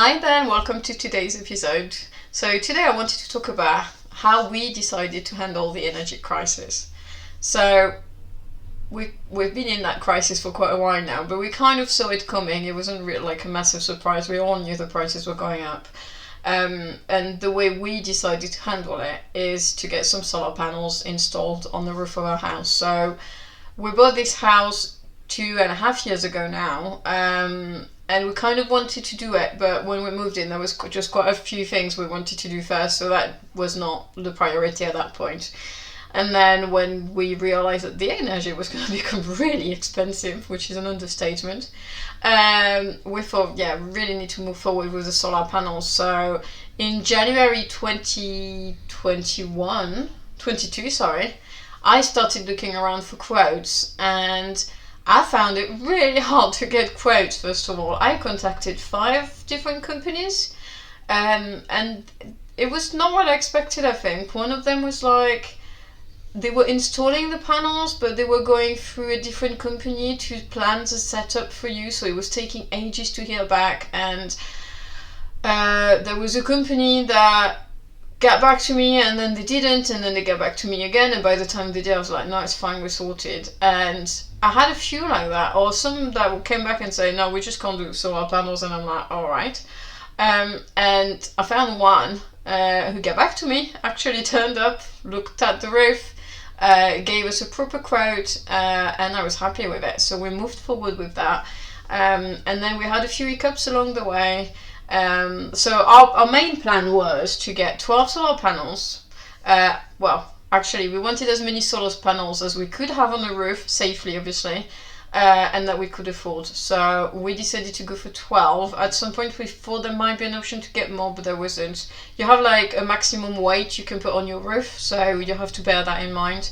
Hi there and welcome to today's episode. So today I wanted to talk about how we decided to handle the energy crisis. So we've been in that crisis for quite a while now, but we kind of saw it coming. It wasn't really like a massive surprise. We all knew the prices were going up. And the way we decided to handle it is to get some solar panels installed on the roof of our house. So we bought this house 2.5 years ago now, and we kind of wanted to do it, but when we moved in, there was just quite a few things we wanted to do first, so that was not the priority at that point. And then when we realized that the energy was going to become really expensive, which is an understatement, we thought, yeah, we really need to move forward with the solar panels. So in January 22, I started looking around for quotes, and I found it really hard to get quotes. First of all, I contacted 5 different companies, and it was not what I expected. I think one of them was like they were installing the panels, but they were going through a different company to plan the setup for you, so it was taking ages to hear back. And there was a company that got back to me, and then they didn't, and then they got back to me again, and by the time they did, I was like, no, it's fine, we're sorted. And I had a few like that, or some that came back and say, no, we just can't do solar panels, and I'm like, all right. And I found one who got back to me, actually turned up, looked at the roof, gave us a proper quote, and I was happy with it, so we moved forward with that. And then we had a few hiccups along the way. So our main plan was to get 12 solar panels. Actually, we wanted as many solar panels as we could have on the roof, safely obviously, and that we could afford. So we decided to go for 12. At some point we thought there might be an option to get more, but there wasn't. You have like a maximum weight you can put on your roof, so you have to bear that in mind.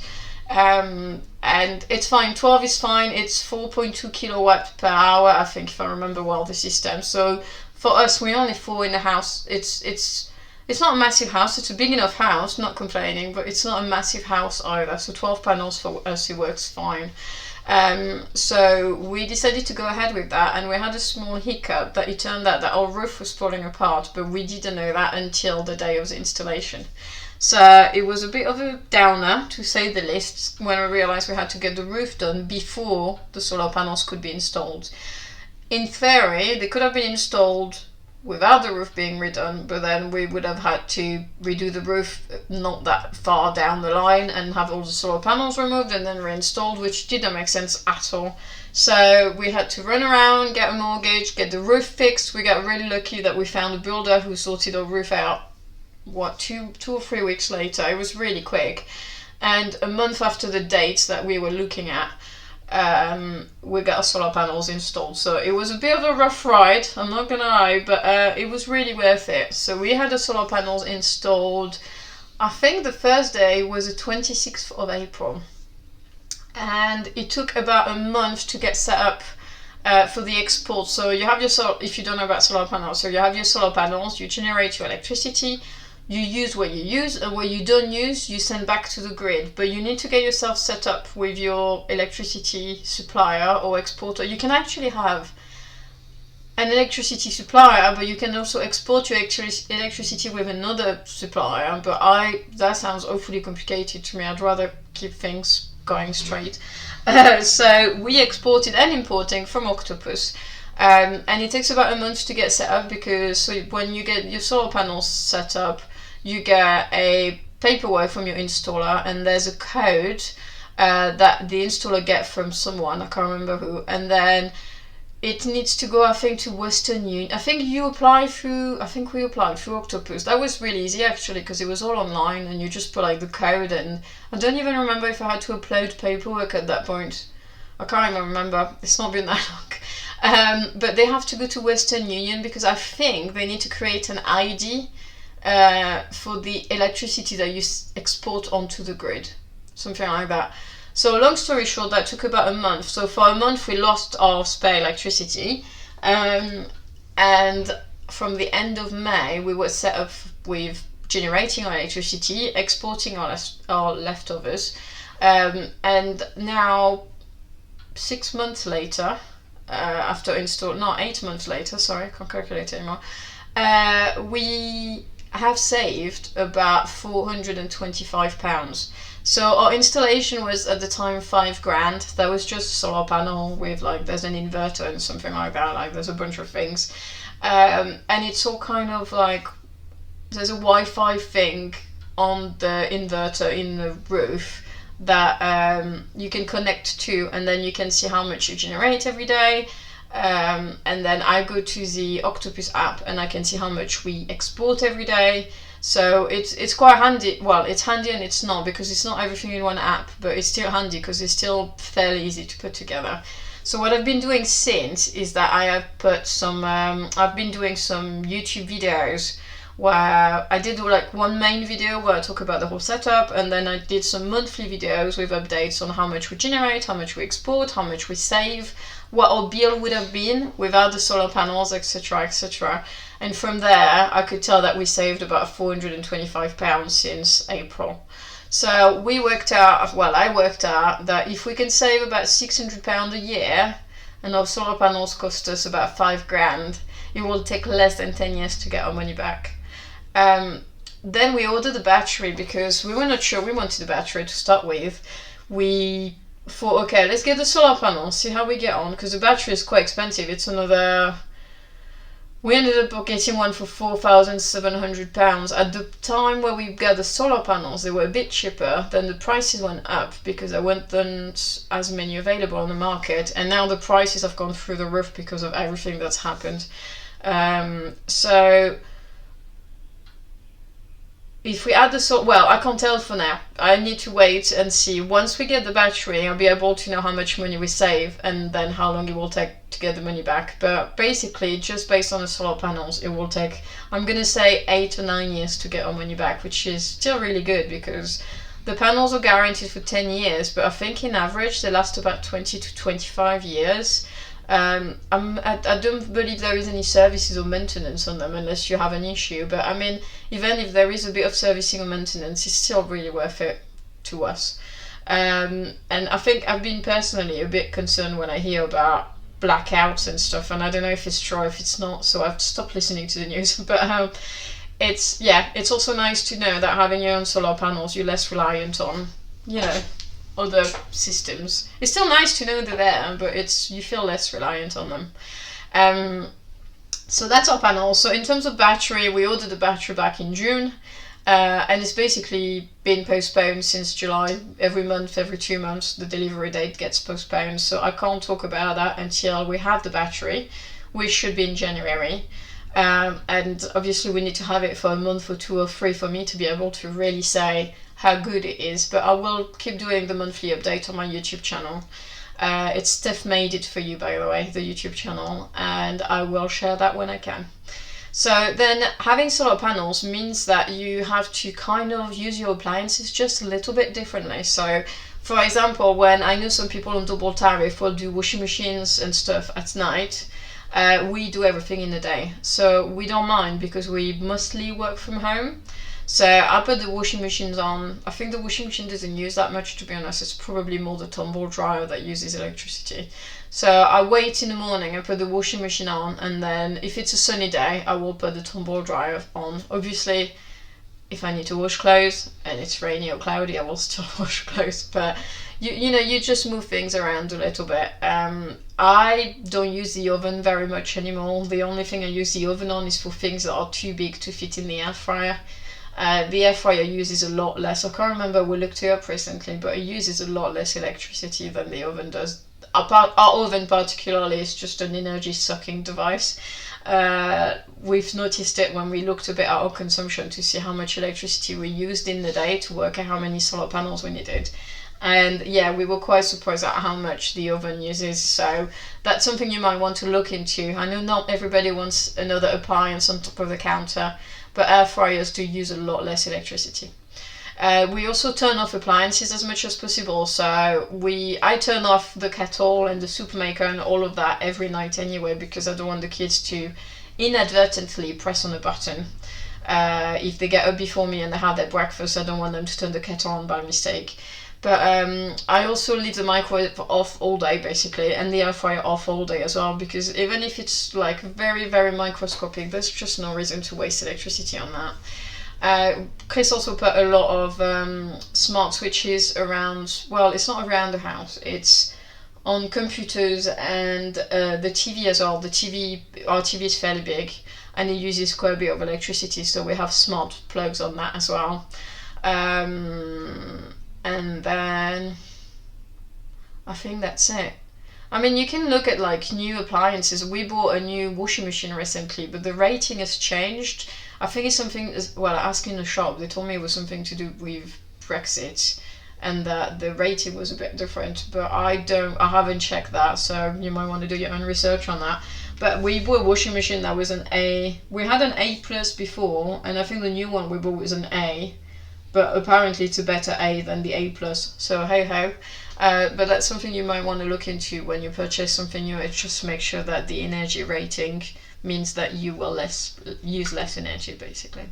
And it's fine, 12 is fine. It's 4.2 kilowatt per hour, I think, if I remember well the system. So for us, we only 4 in the house. It's not a massive house. It's a big enough house, not complaining, but it's not a massive house either. So 12 panels for us, it works fine. So we decided to go ahead with that, and we had a small hiccup that it turned out that our roof was falling apart, but we didn't know that until the day of the installation. So it was a bit of a downer, to say the least, when we realized we had to get the roof done before the solar panels could be installed. In theory, they could have been installed without the roof being redone, but then we would have had to redo the roof not that far down the line and have all the solar panels removed and then reinstalled, which didn't make sense at all. So we had to run around, get a mortgage, get the roof fixed. We got really lucky that we found a builder who sorted our roof out, 2 or 3 weeks later. It was really quick. And a month after the date that we were looking at, we got our solar panels installed. So it was a bit of a rough ride, I'm not gonna lie, but it was really worth it. So we had the solar panels installed, I think the first day was the 26th of April, and it took about a month to get set up for the export. So you have your if you don't know about solar panels, so you have your solar panels, you generate your electricity, you use what you use, and what you don't use, you send back to the grid. But you need to get yourself set up with your electricity supplier or exporter. You can actually have an electricity supplier, but you can also export your electricity with another supplier. But that sounds awfully complicated to me. I'd rather keep things going straight. So we exported and importing from Octopus. And it takes about a month to get set up, because when you get your solar panels set up, you get a paperwork from your installer, and there's a code that the installer gets from someone, I can't remember who, and then it needs to go, I think, to Western Union. I think we applied through Octopus. That was really easy actually, because it was all online, and you just put like the code, and I don't even remember if I had to upload paperwork at that point. I can't even remember. It's not been that long. But they have to go to Western Union, because I think they need to create an ID for the electricity that you export onto the grid, something like that. So long story short, that took about a month. So for a month we lost our spare electricity, and from the end of May we were set up with generating our electricity, exporting our leftovers, and now 6 months later, 8 months later, sorry, I can't calculate it anymore, We have saved about £425. So our installation was at the time £5,000. That was just a solar panel with like there's an inverter and something like that. Like there's a bunch of things, and it's all kind of like there's a Wi-Fi thing on the inverter in the roof that you can connect to, and then you can see how much you generate every day. And then I go to the Octopus app and I can see how much we export every day. So it's quite handy. Well, it's handy and it's not, because it's not everything in one app, but it's still handy because it's still fairly easy to put together. So what I've been doing since is that I have put some, I've been doing some YouTube videos where I did like one main video where I talk about the whole setup, and then I did some monthly videos with updates on how much we generate, how much we export, how much we save, what our bill would have been without the solar panels, etc., etc. And from there, I could tell that we saved about £425 since April. So we worked out, well, I worked out that if we can save about £600 a year, and our solar panels cost us about £5,000, it will take less than 10 years to get our money back. Then we ordered the battery because we were not sure we wanted the battery to start with. We thought, okay, let's get the solar panel, see how we get on, because the battery is quite expensive. It's another. We ended up getting one for £4,700. At the time where we got the solar panels, they were a bit cheaper. Then the prices went up because there weren't as many available on the market, and now the prices have gone through the roof because of everything that's happened. So if we add the well, I can't tell for now. I need to wait and see. Once we get the battery, I'll be able to know how much money we save and then how long it will take to get the money back. But basically, just based on the solar panels, it will take, I'm going to say 8 or 9 years to get our money back, which is still really good because the panels are guaranteed for 10 years, but I think in average they last about 20 to 25 years. I don't believe there is any services or maintenance on them unless you have an issue, but I mean, even if there is a bit of servicing or maintenance, it's still really worth it to us. And I think I've been personally a bit concerned when I hear about blackouts and stuff, and I don't know if it's true or if it's not, so I've stopped listening to the news. But it's also nice to know that having your own solar panels, you're less reliant on, other systems. It's still nice to know they're there, but you feel less reliant on them. So that's our panel. So in terms of battery, we ordered the battery back in June, and it's basically been postponed since July. Every month, every 2 months, the delivery date gets postponed. So I can't talk about that until we have the battery, which should be in January. And obviously we need to have it for a month or 2 or 3 for me to be able to really say how good it is, but I will keep doing the monthly update on my YouTube channel. It's Steph made it for you, by the way, the YouTube channel, and I will share that when I can. So then having solar panels means that you have to kind of use your appliances just a little bit differently. So for example, when I know some people on double tariff will do washing machines and stuff at night, we do everything in the day. So we don't mind because we mostly work from home. So I put the washing machines on. I think the washing machine doesn't use that much, to be honest. It's probably more the tumble dryer that uses electricity. So I wait in the morning, I put the washing machine on, and then if it's a sunny day, I will put the tumble dryer on. Obviously, if I need to wash clothes and it's rainy or cloudy, I will still wash clothes. But you just move things around a little bit. I don't use the oven very much anymore. The only thing I use the oven on is for things that are too big to fit in the air fryer. The air fryer uses a lot less. I can't remember, we looked it up recently, but it uses a lot less electricity than the oven does. Our oven particularly is just an energy sucking device. We've noticed it when we looked a bit at our consumption to see how much electricity we used in the day to work out how many solar panels we needed. And yeah, we were quite surprised at how much the oven uses. So that's something you might want to look into. I know not everybody wants another appliance on top of the counter, but air fryers do use a lot less electricity. We also turn off appliances as much as possible. So I turn off the kettle and the soup maker and all of that every night anyway, because I don't want the kids to inadvertently press on a button. If they get up before me and they have their breakfast, I don't want them to turn the kettle on by mistake. But I also leave the microwave off all day basically, and the air fryer off all day as well, because even if it's like very, very microscopic, there's just no reason to waste electricity on that. Chris also put a lot of smart switches around, well, it's not around the house, it's on computers and the TV as well. Our TV is fairly big and it uses quite a bit of electricity, so we have smart plugs on that as well. And then I think that's it. I mean, you can look at like new appliances. We bought a new washing machine recently, but the rating has changed. I think it's something, well, asking the shop, they told me it was something to do with Brexit and that the rating was a bit different, but I haven't checked that, so you might want to do your own research on that. But we bought a washing machine that was an A. We had an A plus before, and I think the new one we bought was an A, but apparently it's a better A than the A plus, so hey ho. But that's something you might want to look into when you purchase something new. It's just make sure that the energy rating means that you will use less energy basically.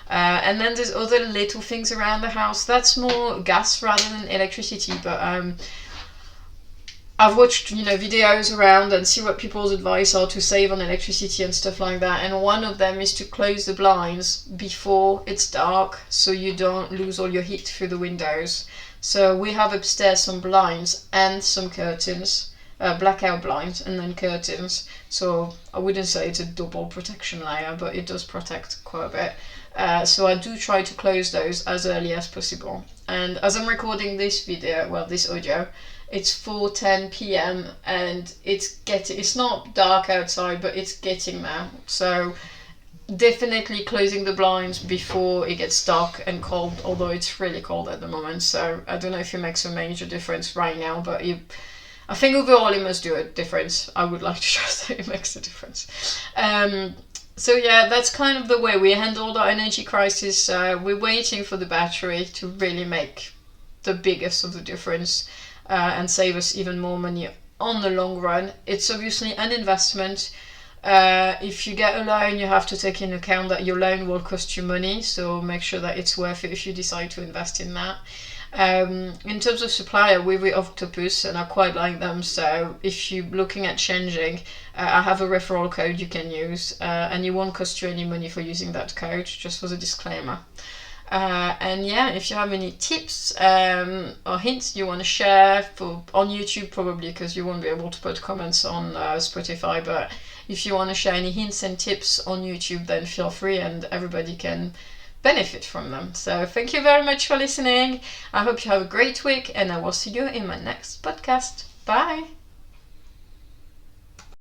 And then there's other little things around the house. That's more gas rather than electricity, but I've watched videos around and see what people's advice are to save on electricity and stuff like that, and one of them is to close the blinds before it's dark so you don't lose all your heat through the windows. So we have upstairs some blinds and some curtains, blackout blinds and then curtains, so I wouldn't say it's a double protection layer, but it does protect quite a bit. So I do try to close those as early as possible. And as I'm recording this video, well, this audio, it's 4:10 p.m. and it's not dark outside, but it's getting there. So definitely closing the blinds before it gets dark and cold, although it's really cold at the moment. So I don't know if it makes a major difference right now, but I think overall it must do a difference. I would like to trust that it makes a difference. So yeah, that's kind of the way we handled our energy crisis. We're waiting for the battery to really make the biggest of the difference and save us even more money on the long run. It's obviously an investment. If you get a loan, you have to take into account that your loan will cost you money, so make sure that it's worth it if you decide to invest in that. In terms of supplier, we're with Octopus and I quite like them, so if you're looking at changing, I have a referral code you can use, and it won't cost you any money for using that code, just as a disclaimer. And yeah, if you have any tips or hints you want to share on YouTube, probably because you won't be able to put comments on Spotify, but if you want to share any hints and tips on YouTube, then feel free and everybody can benefit from them. So thank you very much for listening. I hope you have a great week and I will see you in my next podcast. Bye!